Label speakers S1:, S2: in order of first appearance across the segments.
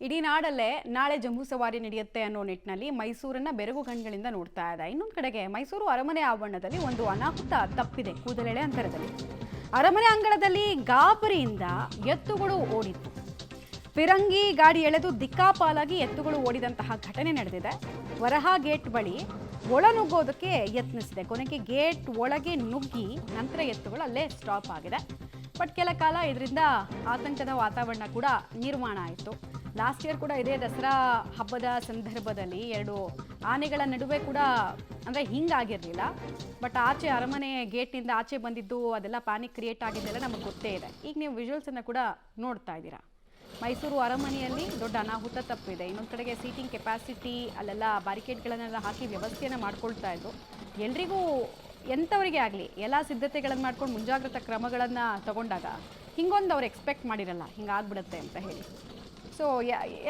S1: ಇಡೀ ನಾಡಲ್ಲೇ ನಾಳೆ ಜಂಬೂ ಸವಾರಿ ನಡೆಯುತ್ತೆ ಅನ್ನೋ ನಿಟ್ಟಿನಲ್ಲಿ ಮೈಸೂರನ್ನ ಬೆರಗು ಕಣ್ಗಳಿಂದ ನೋಡ್ತಾ ಇದೆ. ಇನ್ನೊಂದು ಕಡೆಗೆ ಮೈಸೂರು ಅರಮನೆ ಆವರಣದಲ್ಲಿ ಒಂದು ಅನಾಹುತ ತಪ್ಪಿದೆ ಕೂದಲೆಳೆ ಅಂತರದಲ್ಲಿ. ಅರಮನೆ ಅಂಗಳದಲ್ಲಿ ಗಾಬರಿಯಿಂದ ಎತ್ತುಗಳು ಓಡಿತ್ತು. ಫಿರಂಗಿ ಗಾಡಿ ಎಳೆದು ದಿಕ್ಕಾಪಾಲಾಗಿ ಎತ್ತುಗಳು ಓಡಿದಂತಹ ಘಟನೆ ನಡೆದಿದೆ. ವರಹ ಗೇಟ್ ಬಳಿ ಒಳನುಗ್ಗೋದಕ್ಕೆ ಯತ್ನಿಸಿದೆ. ಕೊನೆಗೆ ಗೇಟ್ ಒಳಗೆ ನುಗ್ಗಿ ನಂತರ ಎತ್ತುಗಳು ಅಲ್ಲೇ ಸ್ಟಾಪ್ ಆಗಿದೆ. ಬಟ್ ಕೆಲ ಕಾಲ ಇದರಿಂದ ಆತಂಕದ ವಾತಾವರಣ ಕೂಡ ನಿರ್ಮಾಣ ಆಯಿತು. ಲಾಸ್ಟ್ ಇಯರ್ ಕೂಡ ಇದೇ ದಸರಾ ಹಬ್ಬದ ಸಂದರ್ಭದಲ್ಲಿ ಎರಡು ಆನೆಗಳ ನಡುವೆ ಕೂಡ ಅಂದರೆ ಹಿಂಗಾಗಿರಲಿಲ್ಲ. ಬಟ್ ಆಚೆ ಅರಮನೆ ಗೇಟ್ನಿಂದ ಆಚೆ ಬಂದಿದ್ದು ಅದೆಲ್ಲ ಪ್ಯಾನಿಕ್ ಕ್ರಿಯೇಟ್ ಆಗಿದ್ದೆಲ್ಲ ನಮಗೆ ಗೊತ್ತೇ ಇದೆ. ಈಗ ನೀವು ವಿಜುವಲ್ಸನ್ನು ಕೂಡ ನೋಡ್ತಾ ಇದ್ದೀರಾ. ಮೈಸೂರು ಅರಮನೆಯಲ್ಲಿ ದೊಡ್ಡ ಅನಾಹುತ ತಪ್ಪಿದೆ. ಇನ್ನೊಂದು ಕಡೆಗೆ ಸೀಟಿಂಗ್ ಕೆಪಾಸಿಟಿ ಅಲ್ಲೆಲ್ಲ ಬ್ಯಾರಿಕೇಡ್ಗಳನ್ನೆಲ್ಲ ಹಾಕಿ ವ್ಯವಸ್ಥೆಯನ್ನು ಮಾಡ್ಕೊಳ್ತಾ ಇದ್ರು. ಎಲ್ರಿಗೂ ಎಂಥವರಿಗೆ ಆಗಲಿ ಎಲ್ಲ ಸಿದ್ಧತೆಗಳನ್ನು ಮಾಡ್ಕೊಂಡು ಮುಂಜಾಗ್ರತಾ ಕ್ರಮಗಳನ್ನು ತಗೊಂಡಾಗ ಹಿಂಗೊಂದು ಅವ್ರು ಎಕ್ಸ್ಪೆಕ್ಟ್ ಮಾಡಿರಲ್ಲ ಹಿಂಗಾಗ್ಬಿಡುತ್ತೆ ಅಂತ ಹೇಳಿ. ಸೊ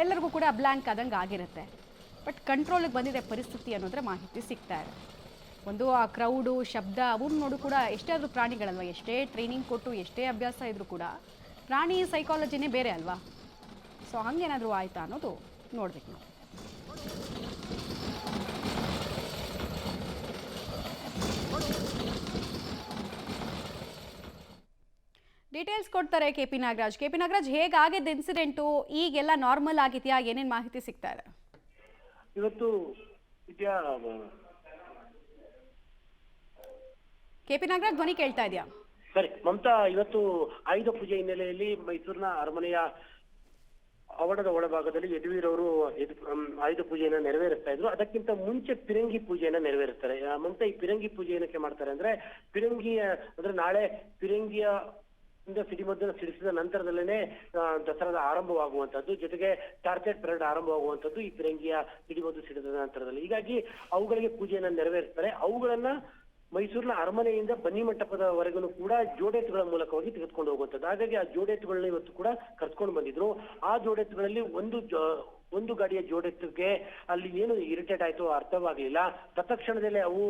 S1: ಎಲ್ಲರಿಗೂ ಕೂಡ ಬ್ಲ್ಯಾಂಕ್ ಆದಂಗೆ ಆಗಿರುತ್ತೆ. ಬಟ್ ಕಂಟ್ರೋಲಿಗೆ ಬಂದಿದೆ ಪರಿಸ್ಥಿತಿ ಅನ್ನೋದ್ರ ಮಾಹಿತಿ ಸಿಗ್ತಾ ಇದೆ. ಒಂದು ಆ ಕ್ರೌಡು ಶಬ್ದ ಅವನ್ನ ನೋಡು ಕೂಡ ಎಷ್ಟೇ ಆದರೂ ಪ್ರಾಣಿಗಳಲ್ವ, ಎಷ್ಟೇ ಟ್ರೈನಿಂಗ್ ಕೊಟ್ಟು ಎಷ್ಟೇ ಅಭ್ಯಾಸ ಇದ್ರೂ ಕೂಡ ಪ್ರಾಣಿ ಸೈಕಾಲಜಿನೇ ಬೇರೆ ಅಲ್ವಾ. ಸೊ ಹಂಗೇನಾದರೂ ಆಯಿತಾ ಅನ್ನೋದು ನೋಡ್ಬೇಕು ನಾವು. ಡೀಟೇಲ್ಸ್ ಕೊಡ್ತಾರೆ ಕೆಪಿ ನಾಗರಾಜ್. ಕೆಪಿ ನಾಗರಾಜ್, ಹೇಗಾಗಿದ್ದ ಇನ್ಸಿಡೆಂಟು? ಈಗೆಲ್ಲ ನಾರ್ಮಲ್ ಆಗಿದೆಯಾ? ಏನೇನು ಮಾಹಿತಿ ಸಿಗ್ತಾ ಇದೆ?
S2: ಇವತ್ತು
S1: ಕೆಪಿ ನಾಗರಾಜ್, ಧ್ವನಿ ಕೇಳ್ತಾ ಇದೆಯಾ?
S2: ಸರಿ ಮಮತಾ, ಇವತ್ತು ಆಯುಧ ಪೂಜೆ ಹಿನ್ನೆಲೆಯಲ್ಲಿ ಮೈಸೂರಿನ ಅರಮನೆಯ ಆವರಣದ ಒಳಭಾಗದಲ್ಲಿ ಯದುವೀರವರು ಆಯುಧ ಪೂಜೆಯನ್ನ ನೆರವೇರಿಸ್ತಾ ಇದ್ರು. ಅದಕ್ಕಿಂತ ಮುಂಚೆ ಪಿರಂಗಿ ಪೂಜೆಯನ್ನ ನೆರವೇರಿಸ್ತಾರೆ. ಮಮತಾ, ಈ ಪಿರಂಗಿ ಪೂಜೆ ಏನಕ್ಕೆ ಮಾಡ್ತಾರೆ ಅಂದ್ರೆ ಪಿರಂಗಿಯ ಅಂದ್ರೆ ನಾಳೆ ಪಿರಂಗಿಯ ಸಿಡಿಮದ್ದನ್ನು ಸಿಡಿಸಿದ ನಂತರದಲ್ಲೇನೆ ದಸರಾದ ಆರಂಭವಾಗುವಂತದ್ದು, ಜೊತೆಗೆ ಟಾರ್ಚೆಟ್ ಪರೇಡ್ ಆರಂಭವಾಗುವಂತದ್ದು ಈ ಪಿರಂಗಿಯ ಸಿಡಿಮದ್ದು ಸಿಡಿದ ನಂತರದಲ್ಲಿ. ಹೀಗಾಗಿ ಅವುಗಳಿಗೆ ಪೂಜೆಯನ್ನ ನೆರವೇರಿಸ್ತಾರೆ. ಅವುಗಳನ್ನ ಮೈಸೂರಿನ ಅರಮನೆಯಿಂದ ಬನ್ನಿ ಮಂಟಪದವರೆಗೂ ಕೂಡ ಜೋಡೆತ್ತುಗಳ ಮೂಲಕವಾಗಿ ತೆಗೆದುಕೊಂಡು ಹೋಗುವಂಥದ್ದು. ಹಾಗಾಗಿ ಆ ಜೋಡೆತ್ತುಗಳನ್ನ ಇವತ್ತು ಕೂಡ ಕರ್ಸ್ಕೊಂಡು ಬಂದಿದ್ರು. ಆ ಜೋಡೆತ್ತುಗಳಲ್ಲಿ ಒಂದು ಗಾಡಿಯ ಜೋಡೆತ್ತಿಗೆ ಅಲ್ಲಿ ಏನು ಇರಿಟೇಟ್ ಆಯ್ತು ಅರ್ಥವಾಗ್ಲಿಲ್ಲ. ತತ್ಕ್ಷಣದಲ್ಲೇ ಅವು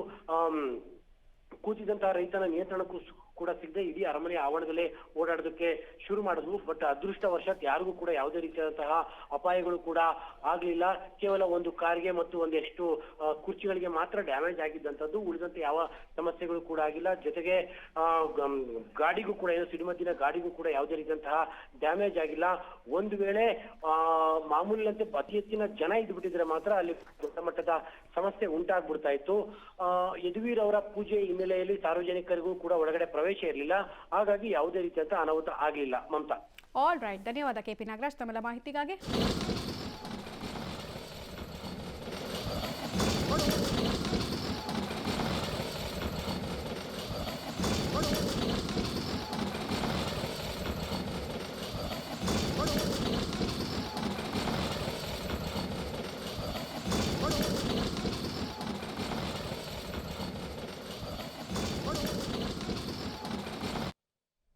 S2: ಕೂತಿದಂತಹ ರೈತನ ನಿಯಂತ್ರಣಕ್ಕೂ ಕೂಡ ಸಿಗದೆ ಇಡೀ ಅರಮನೆಯ ಆವರಣದಲ್ಲೇ ಓಡಾಡೋದಕ್ಕೆ ಶುರು ಮಾಡಿದ್ವು. ಬಟ್ ಅದೃಷ್ಟವಶಾತ್ ಯಾರಿಗೂ ಕೂಡ ಯಾವುದೇ ರೀತಿಯಾದಂತಹ ಅಪಾಯಗಳು ಕೂಡ ಆಗ್ಲಿಲ್ಲ. ಕೇವಲ ಒಂದು ಕಾರ್ಗೆ ಮತ್ತು ಒಂದೆಷ್ಟು ಕುರ್ಚಿಗಳಿಗೆ ಮಾತ್ರ ಡ್ಯಾಮೇಜ್ ಆಗಿದ್ದಂಥದ್ದು. ಉಳಿದಂತೆ ಯಾವ ಸಮಸ್ಯೆಗಳು ಕೂಡ ಆಗಿಲ್ಲ. ಜೊತೆಗೆ ಗಾಡಿಗೂ ಕೂಡ ಏನು ಸಿಡಿಮದ್ದಿನ ಗಾಡಿಗೂ ಕೂಡ ಯಾವುದೇ ರೀತಿಯಂತಹ ಡ್ಯಾಮೇಜ್ ಆಗಿಲ್ಲ. ಒಂದು ವೇಳೆ ಮಾಮೂಲಿನಂತೆ ಅತಿ ಹೆಚ್ಚಿನ ಜನ ಇದ್ಬಿಟ್ಟಿದ್ರೆ ಮಾತ್ರ ಅಲ್ಲಿ ದೊಡ್ಡ ಮಟ್ಟದ ಸಮಸ್ಯೆ ಉಂಟಾಗ್ಬಿಡ್ತಾ ಇತ್ತು. ಯದುವೀರ್ ಅವರ ಪೂಜೆ ಹಿನ್ನೆಲೆಯಲ್ಲಿ ಸಾರ್ವಜನಿಕರಿಗೂ ಕೂಡ ಒಳಗಡೆ ಪ್ರವೇಶ ಇರಲಿಲ್ಲ. ಹಾಗಾಗಿ ಯಾವುದೇ ರೀತಿಯಂತ ಅನಾಹುತ ಆಗಲಿಲ್ಲ. ಮಮತಾ,
S1: ಆಲ್ ರೈಟ್, ಧನ್ಯವಾದ ಕೆಪಿ ನಾಗರಾಜ್ ತಮ್ಮೆಲ್ಲ ಮಾಹಿತಿಗಾಗಿ.